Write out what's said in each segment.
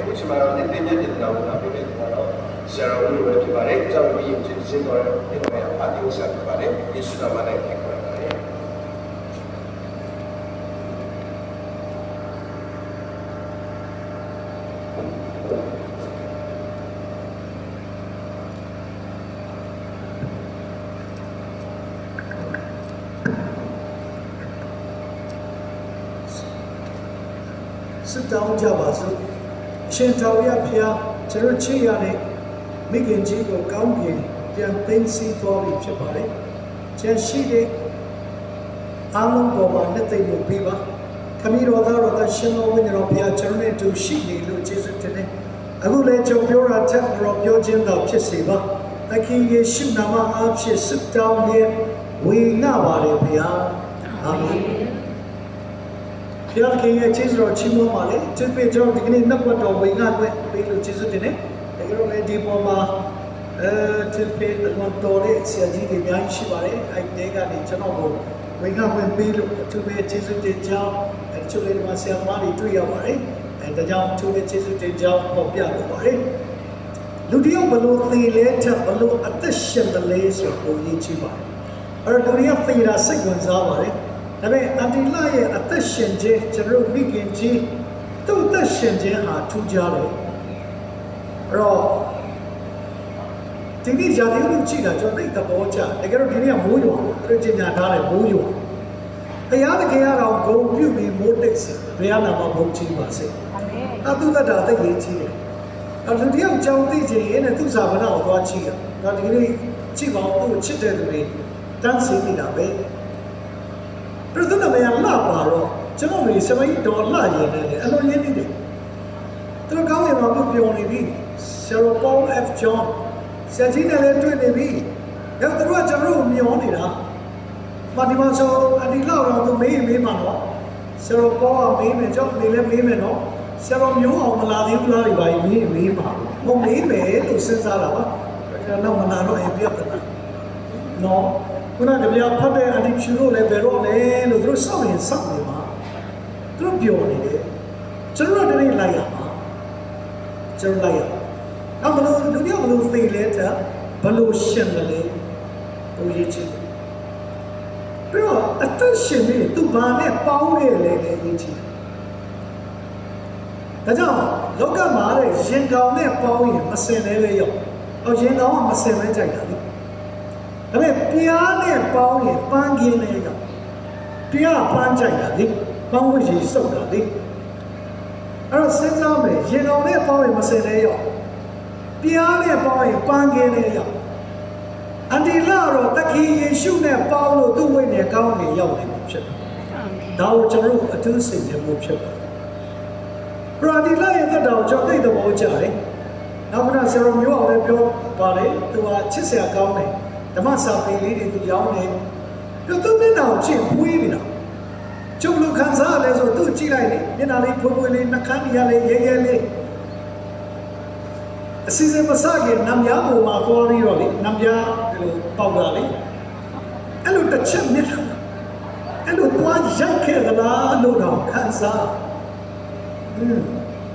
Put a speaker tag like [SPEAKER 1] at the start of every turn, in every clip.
[SPEAKER 1] ခုချိန်မှာတော့ဒီနေ့ညနေတော့ပြည့်တဲ့တော့ဆရာတော်ဦးလိုပဲဖြစ်ပါတယ်။ကြောက်ပြီးရင်ရှင်းသွားတဲ့ဒီလိုမျိုးအတိအကျဖြစ်ပါတယ်။ယေရှုနာမနဲ့ခေါ်ပါတယ်။
[SPEAKER 2] စစ်တောင်းကြပါစို့အရှင်ထာဝရဘုရားကျွန်တော်ချစ်ရတဲ့မိခင်ကြီးကိုကောင်းကင်ပြန်သိမ်းဆီးသွားပြီဖြစ်ပါတယ်။ကျန်ရှိတဲ့အားလုံးပေါ်မှာနှစ်သိမ့်မှုပေးပါ။ခမည်းတော်သားတော်သားရှင်တော်ဝိညာဉ်တော်ဘုရားကျွန်တော်နဲ့တူရှိနေလို့ကျေးဇူးတင်တယ်။အခုလည်းကျွန်တော်ပြောတာထက်တော်ပြောခြင်းသာဖြစ်စေပါ။သခင်ယေရှုနာမအားဖြင့်စစ်တောင်းရဲ့ဝေငှပါလေဘုရား။အာမင်။ဘုရားခင်ရဲ့ကျေးဇူးတော်ချီးမွမ်းပါလေ။ဒီពេលကျွန်တော်ဒီကနေ့နှုတ်တော်ဝေငှအတွက်ပေးလို့ကျေးဇူးတင်တယ်။ဒါကြောင့်လည်းဒီပေါ်မှာဒီពេលတော်တဲ့ဆရာကြီးတွေအများကြီးရှိပါတယ်။အဲ့ဒီကနေကျွန်တော်ကိုဝေငှဝင်ပေးလို့အထူးပဲကျေးဇူးတင်ကြောင်းအချို့လေးမှာဆရာမတွေတွေ့ရပါတယ်။ဒါကြောင့်အထူးပဲကျေးဇူးတင်ကြောင်းဟောပြလိုပါတယ်။လူတယောက်ဘလို့သေလဲထက်ဘလို့အသက်ရှင်တယ်လဲဆိုကိုရင်းချပါတယ်။အဲ့တော့လူတွေကသေတာစိတ်ဝင်စားပါတယ်။ဒါပေမဲ့အန္တိလရဲ့အသက်ရှင်ခြင်းကျွန်တော်မိခင်ကြီးသူ့အသက်ရှင်ခြင်းဟာထူးခြားတယ်။အဲ့တော့ဒီနေ့ဂျာတိကိုကြည့်တာကျွန်တော်သိတဲ့ဘောချတကယ်တော့ဒီနေ့ကမိုးရွာသူတို့ကျင်ညာထားတယ်မိုးရွာတရားသခင်ကတော့ဂုံပြုပြီးမိုးတိတ်စေဘုရားနာမဘုန်းကြီးပါစေအာမင်အတုတ္တတာသိရေးကြီးတယ်အဲ့လူတယောက်ကြောင်းသိချင်ရင်သူ့စာဗနာကိုသွားကြည့်ရတော့ဒီနေ့ကြည့်ပါဦးသူ့ချစ်တဲ့သူတွေတန်းစီနေတာပဲပြဿနာမရလာပါတော့ကျွန်တော်တွေစမိတ်တော်လာရင်လည်းအလုံးရင်းနေတယ်သူတို့ကောင်းရင်မှပြောနေပြီဆရာတော် Paul F. John ဆရာကြီးနဲ့လည်းတွေ့နေပြီ။ဒါသူတို့ကကျွန်တော်တို့မျောနေတာ။ပါဒီမှာဆိုအဒီလောက်တော့သူမေးမှာတော့ဆရာတော်ပေါ်ကမေးမယ်ကြောက်နေလည်းမေးမယ်နော်။ဆရာတော်မျိုးအောင်မလာသေးဘူးလားဒီပါမေးမှာ။ဟုတ်မေးမယ်လို့စဉ်းစားတာပါ။ဒါတော့မလာတော့ပြတ်တယ်။နော်။ခုနကဗျာဖတ်တဲ့အဒီဖြူလို့လည်းဘယ်တော့လဲလို့သူတို့စောင့်ရင်စောင့်နေမှာ။သူတို့ပြောနေတယ်။ကျွန်တော်တို့တည်းလိုက်ရမှာ။ကျွန်တော်လိုက်ရ။နောက်ဘလို့လူတယောက်ဘလို့သိလဲတဲ့ဘလို့ရှင်တယ်လေကိုရေးချင်ပြီးတော့အသက်ရှင်နေသူဘာနဲ့ပေါင်းခဲ့လဲရေးချင်ဒါကြောင့်လောကမှာတဲ့ရင်ကောင်နဲ့ပေါင်းရင်မစင်လည်းပဲရောက်ရင်ကောင်ကမစင်ပဲကြိုက်တာလေဒါပေမဲ့ပြားနဲ့ပေါင်းရင်ပန်းကင်းလည်းရောက်ပြားပန်းကြိုက်တာလေပေါင်းဝရှိစုပ်တာလေအဲ့တော့စဉ်းစားမယ်ရင်ကောင်နဲ့ပေါင်းရင်မစင်လည်းရောက်ပြားနဲ့ပေါင်းရင်ပန်းကင်းနဲ့ရောက်အန္တိလာတော့တခင်ယေရှုနဲ့ပေါင်းလို့သူ့ဝိညာဉ်ကောင်းနေရောက်နေမှာဖြစ်တယ်။ဒါကိုကျွန်တော်တို့အထူးစိတ်နေမှုဖြစ်ပါတယ်။ပရာဒီလာရဲ့တက်တော်ကျွန်တော်သိတဲ့ဘောကြတယ်။နောက်ကဆရာမျိုးအောင်လည်းပြောပါလေသူကချစ်စရာကောင်းတယ်။ဓမ္မစာပေလေးတွေသူရောင်းတယ်။သူမျက်နှာကိုကြည့်ဖွေးနေတာ။ကျုပ်လူခံစားရလဲဆိုသူကြည့်လိုက်လေမျက်နှာလေးဖွေးဖွေးလေးနှာခမ်းကြီးရလေးရဲရဲလေးအစီအစဉ်မစခင်နံပြားပေါ်မှာသွားပြီးတော့လေနံပြားဒီလိုပေါက်တာလေအဲ့လိုတစ်ချက်မြစ်တာအဲ့လိုသွားရိုက်ခဲ့သလားလို့တော့ခံစား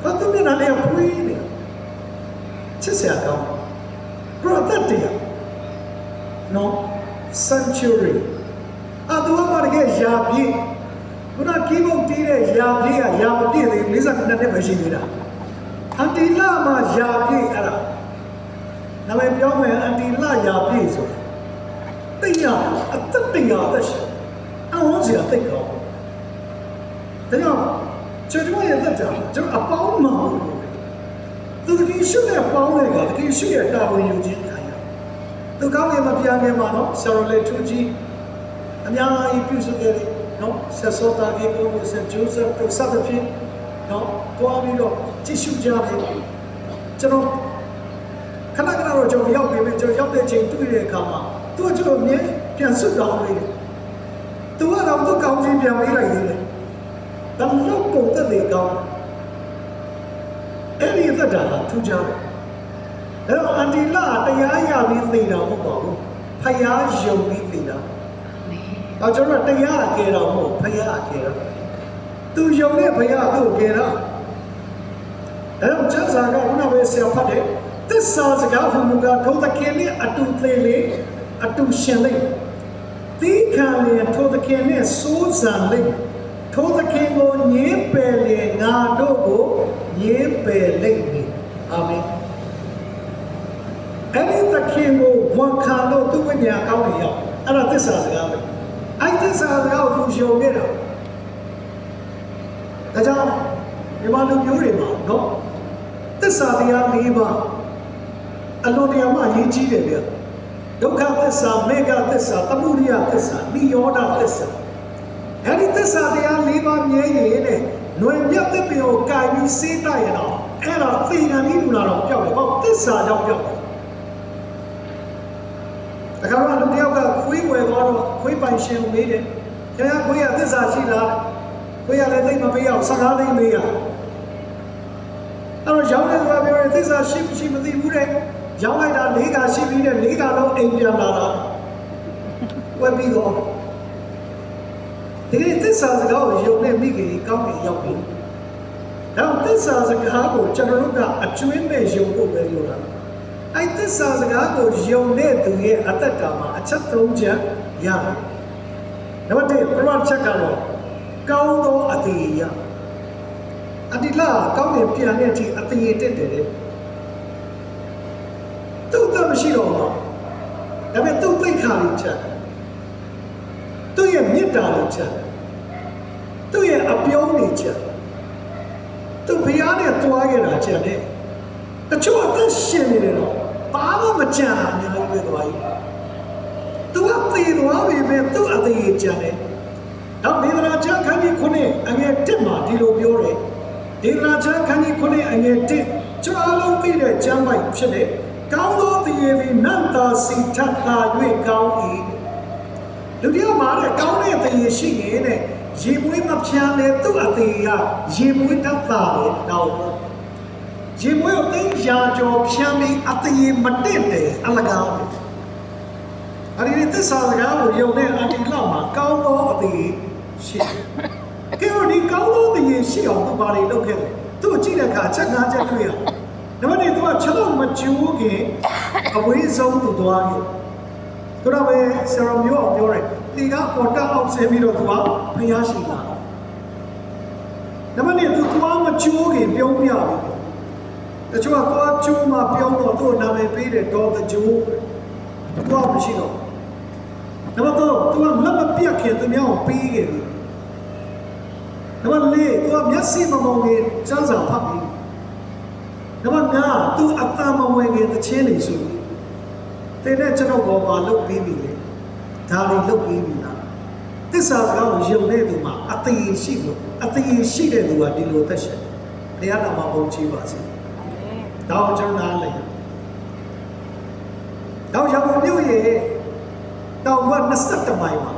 [SPEAKER 2] ဘာသူမျက်နှာလေးဖွေးနေချစ်စရာကောင်းပရိုသက်တရားနော် century အတူအမတကယ်ရာပြည့်ခုနကီးဘုတ်တီးတဲ့ရာပြည့်ကရာမပြည့်သေးဘူး52နှစ်ပဲရှိသေးတာအန္တိလမှာယာပြည့်အဲ့ဒါနာမည်ပြောမယ်အန္တိလယာပြည့်ဆိုတာတရားအသက်တရားသက်ရှင်အဝန်းစရာသိကောင်းဒါကြောင့်ကျွန်တော်ရဲ့သက်တာကျွန်တော်အပေါင်းမှာသူတကယ်ရှိတဲ့ပေါင်းတွေကတကယ်ရှိတဲ့တာဝန်ယူခြင်းခံရသူကောင်းရဲ့မပြားခဲ့မှာနော်ဆရာလေးထူကြီးအများကြီးပြုစုခဲ့တယ်နော်ဆက်စောတာကြီးကိုဆက်ဂျိုးဆက်တို့စသဖြင့်နော်တွားပြီးတော့ကြည့်ရှုကြတယ်ကျွန်တော်ခဏခဏတော့ကျွန်တော်ရောက်ပြီမယ်ကျွန်တော်ရောက်တဲ့ချိန်တွေ့တဲ့အခါမှာသူကကျွန်တော်မြင်ပြန်ဆွတ်တောင်းလိုက်တယ်သူကတော့သူ့ကောင်းချင်းပြန်ပေးလိုက်သေးတယ်ဒါမှမဟုတ်ပုံသက်တွေကောင်းအဲ့ဒီသက်တာထူးခြားတယ်အဲ့တော့အန္တိလတရားရပြီးသိတာမဟုတ်ပါဘူးဖယားယုံပြီးသိတာဒါကျွန်တော်တရားကဲတာမဟုတ်ဖယားကဲတာသူယုံတဲ့ဘုရားသူ့ကိုကဲတာဒါ ဒါကြောင့်ကျမ်းစာကခုနပဲဆရာဖတ်တယ်သစ္စာစကားဟူမူကားထိုသခင်နှင့်အတူသေးလေအတူရှင်လိမ့်သီးခံလျင်ထိုသခင်နှင့်စိုးစံလိမ့်ထိုသခင်ကိုညင်းပယ်လျင်ငါတို့ကိုညင်းပယ်လိမ့်မည်အာမင်အဲ့ဒီသခင်ကိုဝန်ခံလို့သူ့ဝိညာဉ်ကောင်းနေရောက်အဲ့ဒါသစ္စာစကားပဲအဲ့သစ္စာစကားကိုသူယုံခဲ့တာဒါကြောင့်ဒီမှာလူမျိုးတွေမှာနော်သစ္စာတရား၄ပါးအလွန်တရာမှအရေးကြီးတယ်ဗျဒုက္ခသစ္စာမေဃသစ္စာသမုဒိယသစ္စာနိရောဓသစ္စာအဲ့ဒီသစ္စာတရား၄ပါးမြဲရည်နဲ့ຫນွေမြတ်တဲ့ပြောကိုကြိုင်ပြီးစေးတိုက်ရတော့အဲ့ဒါသေကံကြီးလူလာတော့ပျောက်တယ်ပေါ့သစ္စာကြောင့်ပျောက်တယ်တခါတော့လူတယောက်ကခွေးဝယ်သွားတော့ခွေးပိုင်ရှင်ကိုမေးတယ်ခင်ဗျာခွေးကသစ္စာရှိလားခွေးကလည်းသိမပေးအောင်စကားသိမေးရအဲ့တော့ရောင်းတဲ့သူကပြောတယ်သစ္စာရှိမရှိမသိဘူးတဲ့ရောင်းလိုက်တာ၄ခါရှိပြီးတဲ့၄ခါလုံးအိမ်ပြန်လာတာဝယ်ပြီးတော့ဒီကိသစ္စာစကားကိုယုံနဲ့မိခင်ကောင်းကင်ရောက်ပြီ။ဒါသစ္စာစကားကိုကျွန်တော်တို့ကအကျွင်းမဲ့ယုံဖို့ပဲလို့လား။အဲ့သစ္စာစကားကိုယုံတဲ့သူရဲ့အသက်တာမှာအချက်၃ချက်ရတယ်။နံပါတ်1ပရမတ်ချက်ကတော့ကောင်းသောအသေးရ။အတိလကောင်းတယ်ပြန်တဲ့အထိအသေးတက်တယ်လေ။သူ့သက်မရှိတော့ဘူး။ဒါပေမဲ့သူ့သိက္ခာလေးချက်သူ့ရဲ့မေတ္တာလေးချက်သူ့ရဲ့အပြုံးနေချက်သူဘုရားနဲ့တွားခဲ့တာချက်နဲ့တချို့အသက်ရှင်နေတယ်တော့ဘာမှမကြံတာမျိုးပဲသွားကြီးသူကသေသွားပြီပဲသူ့အသေးချက်နဲ့တော့ဒေသနာချခန်းကြီးခုနှစ်အငယ်1မှာဒီလိုပြောတယ်ဒေသနာချခန်းကြီးခုနှစ်အငယ်1ကျွန်တော်လုံးသိတဲ့ကျမ်းပိုက်ဖြစ်တယ်ကောင်းသောတည်ရည်နတ်သာစီထပ်သာ၍ကောင်း၏လူတယောက်မှာတဲ့ကောင်းတဲ့တည်ရရှိရင်တဲ့ရေမွေးမဖြန်းတဲ့သူ့အသေးကရေမွေးတတ်တာလေတော့ရေမွေးကိုသိရာကျော်ဖြန်းပြီးအသေးမတက်တယ်အလကားပဲအဲ့ဒီသစ္စာစကားကိုယုံတဲ့အတိလောက်မှာကောင်းသောအသေးရှိကဲဒီကောင်းသောတည်ရရှိအောင်သူဘာတွေလုပ်ခဲ့လဲသူ့ကြည့်တဲ့အခါချက်၅ချက်တွေ့ရနံပါတ်1သူကချက်တော့မကျိုးခင်အဝေးဆုံးသူသွားခဲ့သူတော့ပဲဆရာမျိုးအောင်ပြောတယ်ဒီကပေါ်တက်အောင်ဆင်းပြီးတော့သူကဖျားရှိလာနံပါတ်2သူသွားမကျိုးခင်ပြုံးပြပြီတချို့ကသွားကျိုးမှပြုံးတော့သူ့နာမည်ပေးတယ်ဒေါ်တကျိုးသွားမရှိတော့နံပါတ်3သူကလက်မပြတ်ခင်သူများကိုပေးခဲ့တယ်နံပါတ်4သူကမျက်စိမမုံခင်စမ်းစာဖတ်ပြီးနံပါတ်5သူအတန်မဝင်ခင်တချင်းနေဆိုတဲ့နဲ့ကျွန်တော်ဘာလုပ်ပြီးပြီလဲဒါတွေလုပ်ပြီးပြီလားသစ္စာစကားကိုယုံတဲ့သူမှာအသေးရှိလို့အသေးရှိတဲ့သူကဒီလိုသက်ရှင်ဘုရားတော်မှာဘုန်းကြီးပါစေဒါကိုကျွန်တော်နားလည်တော့ရပုံမြို့ရဲ့တောင်ဘက်22မိုင်မှာ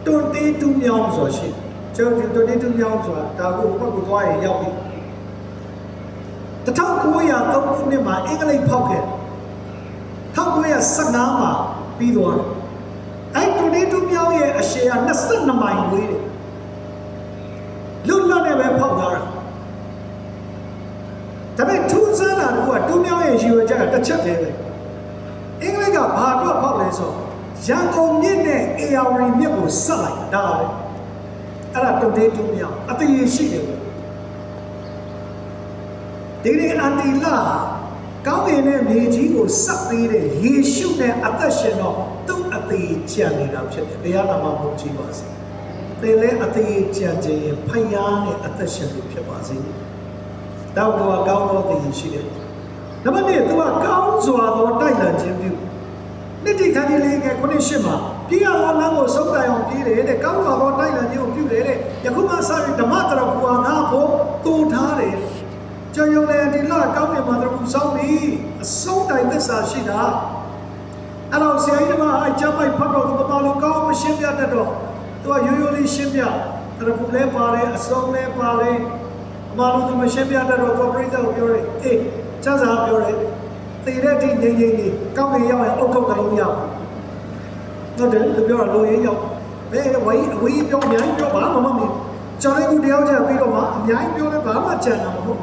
[SPEAKER 2] တွန်တေးတူးမြောင်းဆိုရှိကျွန်တော်တွန်တေးတူးမြောင်းဆိုတာဒါကိုဘက်ကိုသွားရင်ရောက်ပြီ1903ခုနှစ်မှာအင်္ဂလိပ်ဖောက်ခဲ့1915မှာပြီးသွားတယ်အဲ့တွန်တေးတူးမြောင်းရဲ့အရှည်က22မိုင်ဝေးတယ်လွတ်လပ်နေပဲဖောက်သွားတာဒါပေမဲ့ထူးဆန်းတာကတူးမြောင်းရဲ့ရည်ရွယ်ချက်ကတစ်ချက်တည်းပဲအင်္ဂလိပ်ကဘာတော့ဖောက်လဲဆိုရန်ကုန်မြစ်နဲ့အေယာဝတီမြစ်ကိုဆက်လိုက်ဒါပဲအဲ့ဒါတွန်တေးတူးမြောင်းအသေးရှိတယ်ဒီနေ့အန်တီလာကောင်းကင်နဲ့မြေကြီးကိုဆက်ပေးတဲ့ယေရှုနဲ့အသက်ရှင်တော့သူ့အသေးကြံနေတာဖြစ်တယ်။တရားနာမှာဘုန်းကြီးပါစေ။သင်လည်းအသေးကြံခြင်းရင်ဖယားနဲ့အသက်ရှင်လို့ဖြစ်ပါစေ။တောက်တော့ကောင်းသောတည်ရှိတယ်။နံပါတ်1သူကကောင်းစွာသောတိုက်လံခြင်းပြုနှစ်တိခန်းကြီးလေးကခုနှစ်ရှစ်မှာပြည်ရတော်လမ်းကိုဆုံးတိုင်အောင်ပြေးတယ်တဲ့ကောင်းစွာသောတိုက်လံခြင်းကိုပြုတယ်တဲ့ယခုမှစပြီးဓမ္မတရကူဟာငါ့ဖို့တူထားတယ်ကျွန်ယုံတဲ့ဒီလကောင်းကင်မှာတရကူဆောင်ပြီးအဆုံးတိုင်သစ္စာရှိတာအဲ့တော့ဆရာကြီးကအဲ့ကျမ်းပိုက်ဖတ်တော့သူကဘာလို့ကောင်းမရှင်းပြတတ်တော့သူကရိုးရိုးလေးရှင်းပြတရကူလည်းပါတယ်အဆုံးလည်းပါတယ်အမှန်လို့သူမရှင်းပြတတ်တော့သူပြိဿကိုပြောတယ်အေးကျမ်းစာပြောတယ်တည်တဲ့အထိငြိမ်ငြိမ်လေးကောင်းကင်ရောက်ရင်အုတ်ထုတ်ကလေးရောက်ဟုတ်တယ်သူပြောတာလိုရင်းရောက်ဘယ်ဝေးပြောအများကြီးပြောပါမမမီ ကျွန်တော်တို့တရားကြပြီးတော့မှအများကြီးပြောလဲဘာမှကြံတာမဟုတ်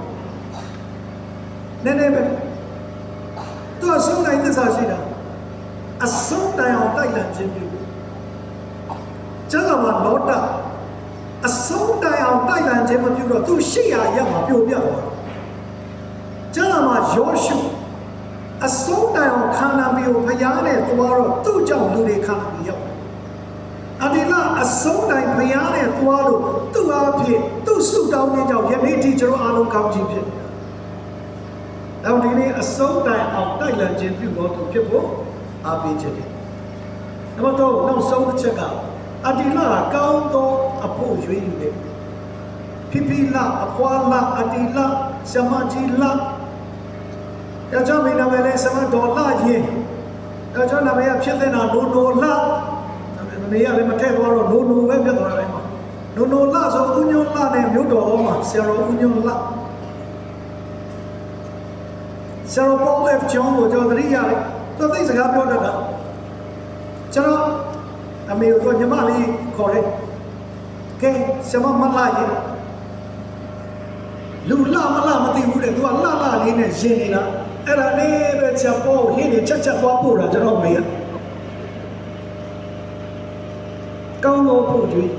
[SPEAKER 2] နည်းနည်းပဲသူအဆုံးတိုင်းသစ္စာရှိတာအဆုံးတိုင်အောင်တိုက်လံခြင်းပြုကျမ်းစာမှာလောတအဆုံးတိုင်အောင်တိုက်လံခြင်းမပြုတော့သူရှိရာရက်မှာပြိုပြသွားကျမ်းစာမှာယောရှုအဆုံးတိုင်အောင်ခန္ဓာပြီးကိုဖျားနဲ့သွားတော့သူ့ကြောင့်လူတွေခန္ဓာပြီးရောက်အဒီလာအဆုံးတိုင်ဖျားနဲ့သွားလို့သူ့အားဖြင့်သူ့ဆုတောင်းခြင်းကြောင့်ယနေ့ထိကျွန်တော်အားလုံးကောင်းခြင်းဖြစ်တယ်။နောက်ဒီနေ့အဆုံးတိုင်အောင်တိုက်လံခြင်းပြုတော်သူဖြစ်ဖို့အားပေးခြင်းတယ်။နောက်တော့နောက်ဆုံးတစ်ချက်ကအဒီလာကောင်းသောအဖို့ရွေးယူတယ်။ဖိဖိလာအဖွာလာအဒီလာရှမကြီးလာဒါကြောင့်မိနာမလေးဆမတော်လာရင်ဒါကြောင့်နာမည်ဖြစ်တဲ့နာနိုနိုလာနာမည်ကလည်းမထည့်သွားတော့နိုနိုပဲဖြစ်သွားတယ်မှာနိုနိုလာဆိုဦးညွန့်လာနဲ့မြို့တော်ဟောမှာဆရာတော်ဦးညွန့်လာဆရာတော်ပေါလ် F ကျောင်းကိုကျွန်တော်သတိရတယ်သူသိစကားပြောတတ်တာကျွန်တော်အမေကိုညီမလေးခေါ်တယ်ကဲဆရာမလာရင်လူလာမလာမသိဘူးတဲ့သူကလာလာလေးနဲ့ရှင်နေတာအဲ့ဒါလေးပဲချက်ပေါ်ဟင်းနေချက်ချက်သွားပို့တာကျွန်တော်မေးရကောင်းသောဖို့ကြွေး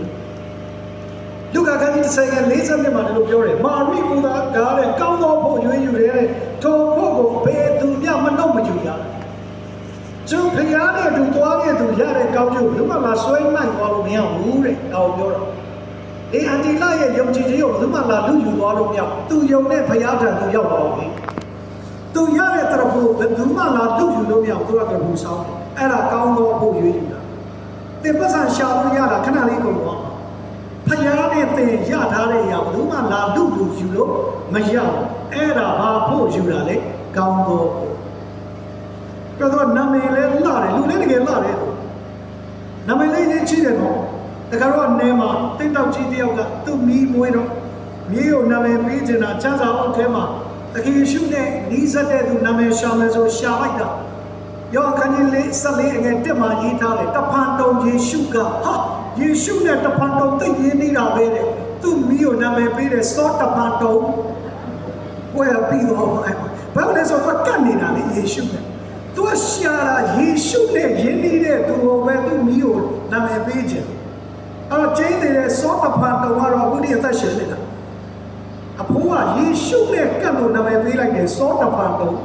[SPEAKER 2] လူကခန်းကြီး30က40နှစ်မှလည်းပြောတယ်မာရိဘူသာကားတဲ့ကောင်းသောဖို့ကြွေးယူတယ်တဲ့ထိုဖို့ကိုဘယ်သူမျှမနှုတ်မယူရကျုပ်ဖျားတဲ့သူသွားတဲ့သူရတဲ့ကောင်းကျိုးဘယ်မှလာဆွဲနိုင်သွားလို့မရဘူးတဲ့တော့ပြောတော့အန်တီလာရဲ့ယုံကြည်ခြင်းကိုဘယ်မှလာလူယူသွားလို့မရသူယုံတဲ့ဖျားထံသူရောက်သွားပြီသူရတဲ့တရဖို့ဘယ်သူမှလာလူယူလို့မရဘူးသူကတရဖို့ဆောင်အဲ့ဒါကောင်းသောဖို့ရွေးယူတာတင်ပတ်စံရှာလို့ရတာခဏလေးကုန်သွားဖျားနဲ့တင်ရထားတဲ့အရာဘယ်သူမှလာလူယူလို့မရဘူးအဲ့ဒါဘာဖို့ယူတာလဲကောင်းသောပြောတော့နာမည်လဲလှတယ်လူလည်းတကယ်လှတယ်နာမည်လေးချင်းချိတယ်နော်တခါတော့နေမှာတိတ်တောက်ကြီးတယောက်ကသူ့မီးမွေးတော့မြေကိုနာမည်ပေးချင်တာချမ်းသာအောင်ထဲမှာတခင်ရှုနဲ့နီးစပ်တဲ့သူနာမည်ရှာမယ်ဆိုရှာလိုက်တာယောခန်းကြီးလေးဆက်လေးအငယ်တက်မှရေးထားတယ်တဖန်တုံယေရှုကဟာယေရှုနဲ့တဖန်တုံသိရင်းနေတာပဲတဲ့သူ့မီးကိုနာမည်ပေးတယ်စောတဖန်တုံဝယ်ပြီးတော့ဘာလို့လဲဆိုတော့ကတ်နေတာလေယေရှုနဲ့သူကရှာတာယေရှုနဲ့ယဉ်နေတဲ့သူကိုပဲသူ့မိကိုနာမည်ပေးခြင်းအဲ့တော့ကျင်းတဲ့စောတဖန်တော်ကတော့အခုဒီအသက်ရှင်နေတာအဖိုးကယေရှုနဲ့ကတ်လို့နာမည်ပေးလိုက်တယ်စောတဖန်တော်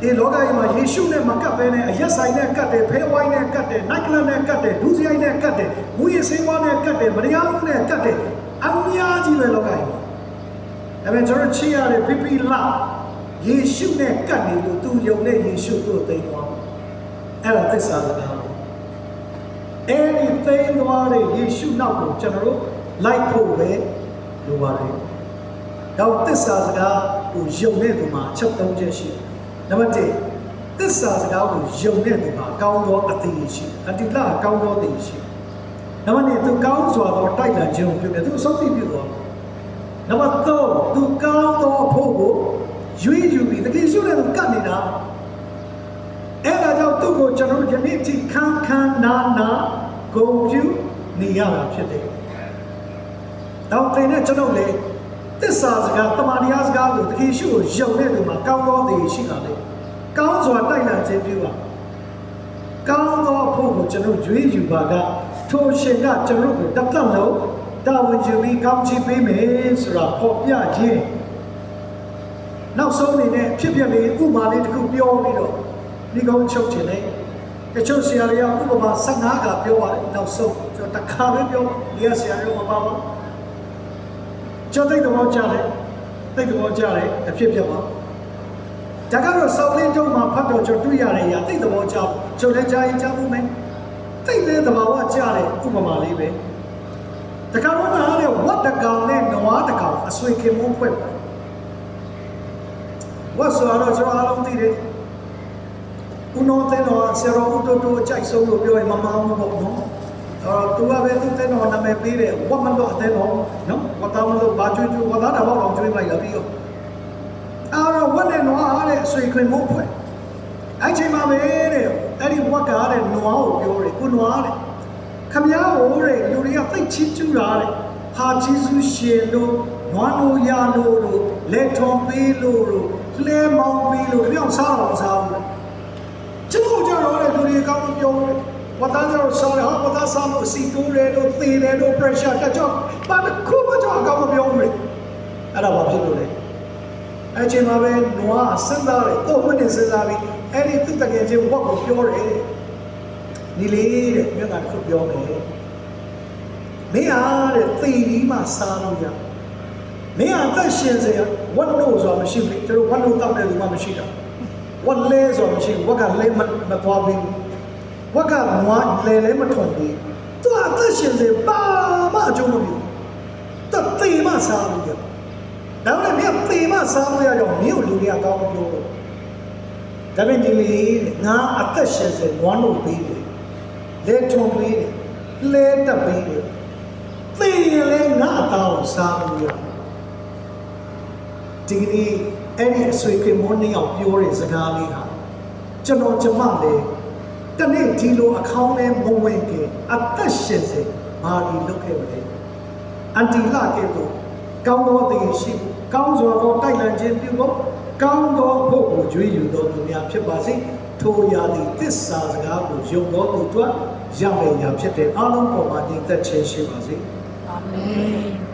[SPEAKER 2] ဒီလောကကြီးမှာယေရှုနဲ့မကတ်ဘဲနဲ့အရက်ဆိုင်နဲ့ကတ်တယ်ဖဲဝိုင်းနဲ့ကတ်တယ်နိုက်ကလပ်နဲ့ကတ်တယ်ဒူးစရိုက်နဲ့ကတ်တယ်မူရစေးဝါးနဲ့ကတ်တယ်မတရားမှုနဲ့ကတ်တယ်အများကြီးပဲလောကကြီးဒါပေမဲ့ကျွန်တော်ချစ်ရတဲ့ဖိဖိလာယေရှုနဲ့ကတ်နေလို့သူယုံတဲ့ယေရှုကိုသိသွားအဲ့ဒါသစ္စာစကားအဲ့ဒီသိသွားတဲ့ယေရှုနောက်ကိုကျွန်တော်တို့လိုက်ဖို့ပဲလိုပါတယ်တော့သစ္စာစကားကိုယုံတဲ့သူမှာချက်သုံးချက်ရှိနံပါတ်1သစ္စာစကားကိုယုံတဲ့သူမှာကောင်းသောအသရေရှိအတိလကောင်းသောအသရေရှိနံပါတ်2သူကောင်းစွာသောတိုက်လံခြင်းကိုပြုတယ်သူအဆုံးသိပြုသွားနံပါတ်3သူကောင်းသောအဖို့ကိုရွေးယူပြီးတကယ်ရှုတဲ့သူကတ်နေတာအဲ့ဒါကြောင့်သူ့ကိုကျွန်တော်ယနေ့ထိခန်းခန်းနာနာဂုဏ်ပြုနေရတာဖြစ်တယ်။နောက်တင်တဲ့ကျွန်တော်လေသစ္စာစကားတမန်တရားစကားကိုတကယ်ရှုကိုယုံတဲ့သူမှာကောင်းသောတည်ရှိတာလေ။ကောင်းစွာတိုက်လံခြင်းပြုပါ။ကောင်းသောအဖို့ကိုကျွန်တော်ရွေးယူပါကထိုရှင်ကကျွန်တော်ကိုတတ်လို့တာဝန်ယူပြီးကောင်းချီးပေးမယ်ဆိုတာပေါ်ပြခြင်းနောက်ဆုံးအနေနဲ့ဖြစ်ပြလေးဥပမာလေးတစ်ခုပြောပြီးတော့ဒီကုန်းချုပ်ခြင်းနဲ့တချို့ဆရာတွေကဥပမာ15ကပြောပါတယ်နောက်ဆုံးကျွန်တော်တစ်ခါပဲပြောဒီကဆရာတွေမပါပါကျွန်တော်သိတဲ့ဘောကြားတယ်သိတဲ့ဘောကြားတယ်အဖြစ်ပြပါဒါကတော့စောင်းလေးတုံးမှာဖတ်တော့ကျွန်တော်တွေ့ရတဲ့အရာသိတဲ့ဘောကြားကျွန်တော်လည်းကြားရင်ကြားဖို့မယ်သိတဲ့သဘာဝကြားတယ်ဥပမာလေးပဲဒါကတော့နားလေဝတ်တကောင်နဲ့နွားတကောင်အဆွေခင်မုန်းဖွဲ့ပါဝတ်ဆိုတော့ကျွန်တော်အားလုံးသိတယ်ဦးနောတဲ့တော့ဆရာတော်ဦးတိုးတိုးအကြိုက်ဆုံးလို့ပြောရင်မမှန်ဘူးပေါ့နော်သူကပဲသူတဲ့တော့နာမည်ပေးတယ်ဝတ်မလို့တဲ့တော့နော်ဝတ်တော်လို့ဘာကျွေးကျွေးဝတ်သားတော်တော့ကျွေးလိုက်လာပြီးတော့အဲ့တော့ဝတ်နဲ့နွားအားတဲ့အဆွေခင်မုန်းဖွဲ့အဲ့ချိန်မှာပဲတဲ့အဲ့ဒီဝတ်ကားတဲ့နွားကိုပြောတယ်ကိုနွားတဲ့ ခမည်းဟိုတဲ့လူတွေကသိချစ်ကျူးတာတဲ့ဟာဂျေဇုရှင်လို့နွားလို့ရလို့လက်ထုံပေးလို့လဲမောင်းပေးလို့ပြောင်းစားတော့စားဘူးကျွန်တော်ကြတော့တဲ့လူတွေကောင်းပြောတယ်ဝတ်သားကြတော့စားတယ်ဟာဝတ်သားစားလို့အစီတိုးတယ်လို့သေတယ်လို့ pressure တက်ကြောဘာတစ်ခုမှကြောက်ကောင်းမပြောဘူးလေအဲ့ဒါဘာဖြစ်လို့လဲအဲ့ချိန်မှာပဲနွားစဉ်းစားတယ်ကိုယ်မှနဲ့စဉ်းစားပြီးအဲ့ဒီသူတကယ်ချင်းဝတ်ကိုပြောတယ်ဒီလေးတဲ့မြတ်ကတစ်ခုပြောမယ်မင်းအားတဲ့သေပြီးမှစားလို့ရမင်းအသက်ရှင်စေဝတ်လို့ဆိုတာမရှိဘူးကျွန်တော်ဝတ်လို့တောက်တယ်လူမှမရှိတာဝတ်လဲဆိုတာမရှိဘူးဝတ်ကလဲမသွားဘူးဝတ်ကနွားလဲမထုံဘူးသူအသက်ရှင်စေပါမအကျုံးမပြုတသေမှစားလို့ရဒါနဲ့မင်းသေမှစားလို့ရတော့မင်းကိုလူတွေကကောင်းပြောလို့ဒါပေမဲ့ဒီလေငါအသက်ရှင်စေနွားလို့ပေးတယ်လဲထုံပေးတယ်လဲတက်ပေးတယ်သေရင်လည်းငါအသားကိုစားလို့ရဒီနေ့အဲ့ဒီအဆွေခင်မွန်းနှစ်ယောက်ပြောတဲ့စကားလေးဟာကျွန်မလည်းတနေ့ဒီလိုအခေါင်းထဲမဝင်ခင်အသက်ရှင်စေဘာလို့လုပ်ခဲ့မလဲအန်တီလာကဲ့သို့ကောင်းသောသင်ရှိဖို့ကောင်းစွာသောတိုက်လန်ခြင်းပြုဖို့ကောင်းသောဖို့ကိုကြွေးယူသောသူများဖြစ်ပါစေထိုရာသည့်သစ္စာစကားကိုယုံသောသူတို့ရမယ်ညာဖြစ်တဲ့အားလုံးပေါ်မှာတည်သက်ခြင်းရှိပါစေအာမင်